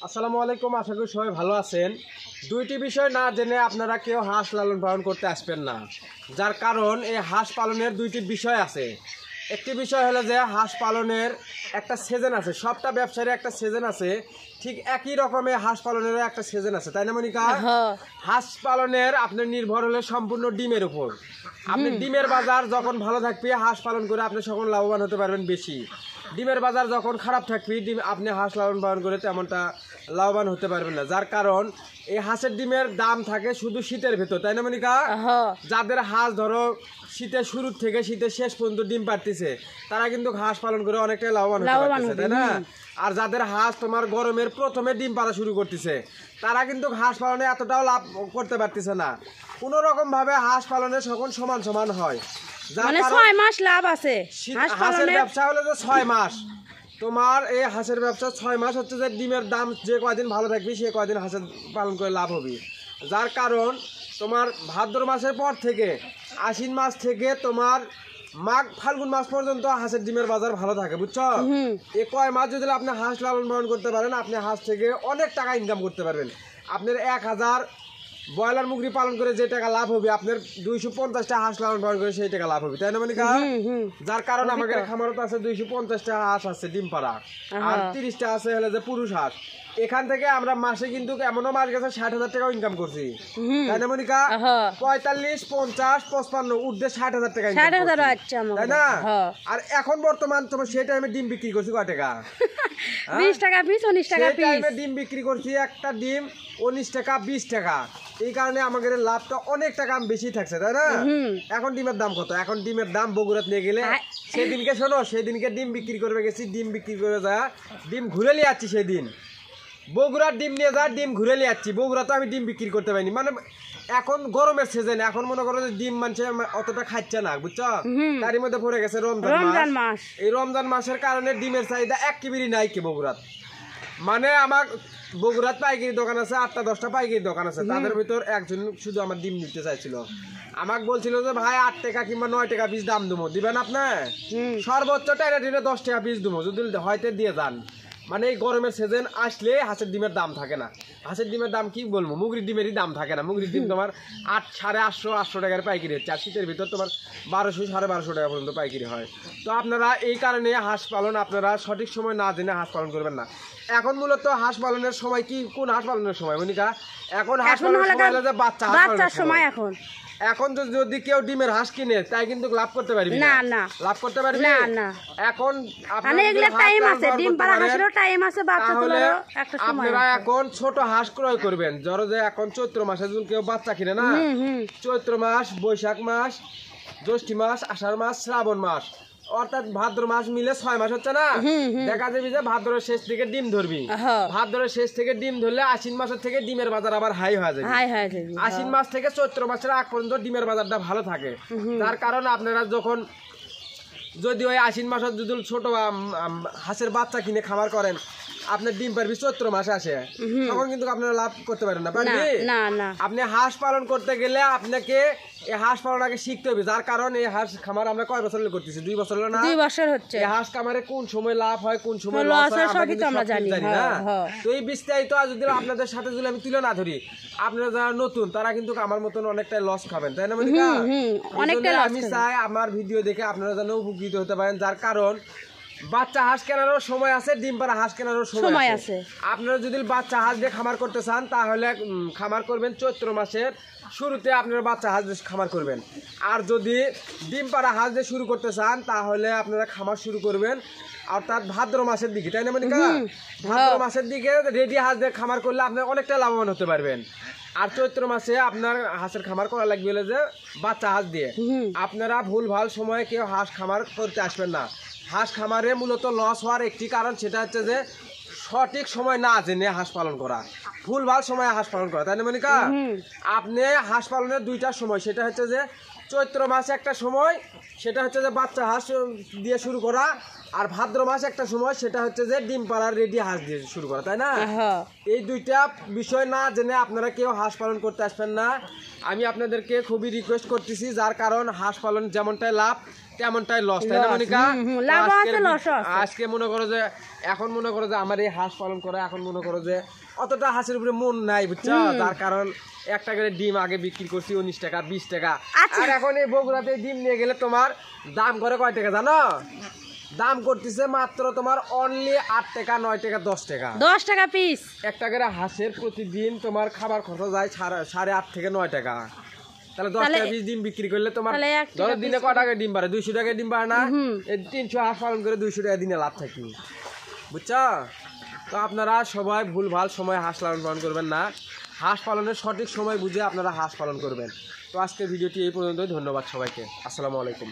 আসসালামু আলাইকুম, আশা করি সবাই ভালো আছেন। দুইটি বিষয় না জেনে আপনারা কেউ হাঁস লালন পালন করতে আসবেন না, যার কারণ এই হাঁস পালনের দুইটি বিষয় আছে। একটি বিষয় হলো যে হাঁস পালনের একটা সিজন আছে, সবটা ব্যবসায়ী একটা সিজন আছে, ঠিক একই রকমের হাঁস পালনেরও একটা সিজন আছে, তাই না মনিকা? হাঁস পালনের আপনার নির্ভর হলে সম্পূর্ণ ডিমের উপর। আপনি ডিমের বাজার যখন ভালো থাকবে হাঁস পালন করে আপনি সকল লাভবান হতে পারবেন বেশি। ডিমের বাজার যখন খারাপ থাকবে আপনি হাঁস লালন পালন করে তেমনটা লাভবান হতে পারবেন না, যার কারণ এই হাঁসের ডিমের দাম থাকে শুধু শীতের ভেতর, তাই না মনিকা? যাদের হাঁস ধরো শীতের শুরু থেকে শীতের শেষ পর্যন্ত ডিম পাড়তেছে তারা কিন্তু হাঁস পালন করে অনেকটাই লাভবান হতে পারতেছে, তাই না? আর যাদের হাঁস তোমার গরমের প্রথমে ডিম পাড়া শুরু করতেছে তারা কিন্তু হাঁস পালনে এতটাও লাভ করতে পারতেছে না। কোন রকম ভাবে হাঁস পালনে সকল সমান সমান হয়, মানে 6 মাস লাভ আছে হাঁসের ব্যবসা হলো যে 6 মাস। তোমার এই হাঁসের ব্যবসা 6 মাস হচ্ছে যে ডিমের দাম যে কয়দিন ভালো থাকবে সে কয়দিন হাঁসের পালন করে লাভ হবে। যার কারণ তোমার ভাদ্র মাসের পর থেকে আশ্বিন মাস থেকে তোমার মাঘ ফাল্গুন মাস পর্যন্ত হাঁসের ডিমের বাজার ভালো থাকে, বুঝছো? এই কয় মাস যদি আপনি হাঁস লালন পালন করতে পারেন আপনি হাঁস থেকে অনেক টাকা ইনকাম করতে পারবেন। আপনার 1000 ব্রয়লার মুরগি পালন করে যে টাকা লাভ হবে আপনার 250টা হাঁস লালন পালন করে সেই টাকা লাভ হবে, তাই না মনিকা? যার কারণ আমাদের খামারত আছে 250টা হাঁস আছে ডিম পাড়া, আর 30টা আছে হলে যে পুরুষ হাঁস। এখান থেকে আমরা মাসে কিন্তু এমনও মাস গেছে 60,000 টাকা ইনকাম করছি, তাই না মনিকা? 45, 50, 55 উর্ধে 60,000 টাকা ইনকাম, তাই না? আর এখন বর্তমান তোমার সেই টাইমে ডিম বিক্রি করছি কয় টাকা? 20 টাকা পিস, 19 টাকা পিস। সেই টাইমে ডিম বিক্রি করছি একটা ডিম 19 টাকা 20 টাকা। এই কারণে আমাদের লাভটা অনেক টাকা বেশি থাকছে, তাই না? এখন ডিমের দাম কত? এখন ডিমের দাম বগুড়াত নিয়ে গেলে সেদিনকে শোনো, সেদিনকে ডিম বিক্রি করবে গেছি, ডিম বিক্রি করে যা ডিম ঘুরে নিয়ে যাচ্ছি, সেদিন বগুড়ার ডিম নিয়ে যা ডিম ঘুরে নিয়ে যাচ্ছি। বগুড়া তো আমি ডিম বিক্রি করতে পারিনি, মানে এখন গরমের সিজন, এখন মনে করো যে ডিম মানুষের অতটা খাচ্ছে না, বুঝছো? তারই মধ্যে পড়ে গেছে রমজান মাস। এই রমজান মাসের কারণে ডিমের চাহিদা একেবারেই নাই কি বগুড়াত। মানে আমার বগুড়াত পাইকারি দোকান আছে 8টা-10টা পাইকারি দোকান আছে, তাদের ভিতর একজন শুধু আমার ডিম নিতে চাইছিল। আমাকে বলছিল যে ভাই 8 টাকা কিংবা 9 টাকা পিস দাম দেবো, দিবেন আপনি? সর্বোচ্চ 10 টাকা পিস দেবো যদি হয়তো দিয়ে যান। মানে এই গরমের সিজন আসলে হাঁসের ডিমের দাম থাকে না। হাঁসের ডিমের দাম কি বলবো, মুগরির ডিমেরই দাম থাকে না। মুগরির ডিম তোমার 800-850 টাকার পাইকারি হচ্ছে, আর শীতের ভিতর তোমার 1200-1250 টাকা পর্যন্ত পাইকারি হয়। তো আপনারা এই কারণে হাঁস পালন আপনারা সঠিক সময় না জেনে হাঁস পালন করবেন না। এখন মূলত হাঁস পালনের সময় কি, কোন হাঁস পালনের সময় মনিকা? এখন হাঁস পালনের সময় হলো যে বাচ্চার সময়। এখন যদি কেউ ডিমের হাঁস কিনে তাই কিন্তু লাভ করতে পারবি না, লাভ করতে পারবি না। এখন আপনারা এখন ছোট হাঁস ক্রয় করবেন, ধরো যে এখন চৈত্র মাসে যদি কেউ বাচ্চা কিনে না, চৈত্র মাস, বৈশাখ মাস, জ্যৈষ্ঠী মাস, আষাঢ় মাস, শ্রাবণ মাস, অর্থাৎ ভাদ্র মাস মিলে 6 মাস হচ্ছে না? দেখা যাবে যে ভাদ্রের শেষ থেকে ডিম ধরবি, ভাদ্রের শেষ থেকে ডিম ধরলে আশ্বিন মাসের থেকে ডিমের বাজার আবার হাই হয়ে যাবে। আশ্বিন মাস থেকে চৈত্র মাসের আগ পর্যন্ত ডিমের বাজারটা ভালো থাকে। তার কারণ আপনারা যখন যদি ওই আশ্বিন মাসের যদি ছোট হাঁসের বাচ্চা কিনে খামার করেন আপনার ডিম পারবি চৈত্র মাসে আসে, তখন কিন্তু আপনারা লাভ করতে পারেন না, পারবি? আপনি হাঁস পালন করতে গেলে আপনাকে এই হাঁস পালন আগে শিখতে হবে। যার কারণ এই হাঁস খামার আমরা কয় বছর করতেছি? 2 বছর হলো না? 2 বছর হচ্ছে। এই হাঁস খামারে কোন সময় লাভ হয় কোন সময় লস হয় আমরা জানি না। তো এই বিস্তারিত যদি আপনাদের সাথে যদি আমি তুলে না ধরি, আপনারা যারা নতুন তারা কিন্তু আমার মতন অনেকটাই লস খাবেন, তাই না মনিকা? আমি চাই আমার ভিডিও দেখে আপনারা যেন উপকৃত হতে পারেন। যার কারণ বাচ্চা হাঁস কেনারও সময় আছে, ডিম পাড়া হাঁস কেনারও সময় আছে। আপনারা যদি বাচ্চা হাঁস দিয়ে খামার করতে চান তাহলে খামার করবেন চৈত্র মাসের শুরুতে, আপনারা বাচ্চা হাঁস দিয়ে খামার করবেন। আর যদি ডিম পাড়া হাঁস দিয়ে শুরু করতে চান তাহলে আপনারা খামার শুরু করবেন অর্থাৎ ভাদ্র মাসের দিকে, তাই না মনিকা? ভাদ্র মাসের দিকে রেডি হাঁস দিয়ে খামার করলে আপনারা অনেকটা লাভবান হতে পারবেন। আর চৈত্র মাসে আপনার হাঁসের খামার করা লাগবে হলে যে বাচ্চা হাঁস দিয়ে। আপনারা ভুল ভাল সময়ে কেউ হাঁস খামার করতে আসবেন না। হাঁস খামারে মূলত লস হওয়ার একটি কারণ, সেটা হচ্ছে যে সঠিক সময় না জেনে হাঁস পালন করা, ভুল ভাল সময়ে হাঁস পালন করা, তাই না মনিকা? আপনি হাঁস পালনের 2টা সময়, সেটা হচ্ছে যে চৈত্র মাসে একটা সময়, সেটা হচ্ছে যে বাচ্চা হাঁস দিয়ে শুরু করা, আর ভাদ্র মাস একটা সময়, সেটা হচ্ছে যে ডিম পাড়ার রেডি হাঁস দিয়ে শুরু করা, তাই না? এই 2টা বিষয় না জেনে আপনারা কেউ হাঁস পালন করতে আসবেন না। আমি আপনাদেরকে খুবই রিকোয়েস্ট করতেছি, যার কারণ হাঁস পালন যেমনটাই লাভ তেমনটাই লস, তাই না মনিকা? লাভ তো আছে, লস আছে। আজকে মনে করো যে এখন মনে করো যে আমার এই হাঁস পালন করা, এখন মনে করো যে অতটা হাঁসের উপরে মন নাই, বুঝছো? তার কারণ একটা করে ডিম আগে বিক্রি করছি 19 টাকা 20 টাকা, আর এখন এই বগুড়াতে ডিম নিয়ে গেলে তোমার দাম করে কয় টাকা জানো? দাম করতেছে মাত্র তোমার অনলি 8 টাকা 9 টাকা 10 টাকা 10 টাকা পিস। একটা করে হাঁসের প্রতিদিন তোমার খাবার খরচ যায় 8.5 থেকে 9 টাকা। তাহলে 10 টাকা পিস ডিম বিক্রি করলে তোমার ধরো দিনে কয় টাকা ডিম পারে? 200 টাকা ডিম পারে না? এই 300 হাঁস পালন করে 200 টাকা দিনে লাভ থাকি, বুঝছো? তো আপনারা সবাই ভুলভাল সময় হাঁস লালন পালন করবেন না, হাঁস পালনের সঠিক সময় বুঝে আপনারা হাঁস পালন করবেন। তো আজকের ভিডিওটি এই পর্যন্তই। ধন্যবাদ সবাইকে। আসসালামু আলাইকুম।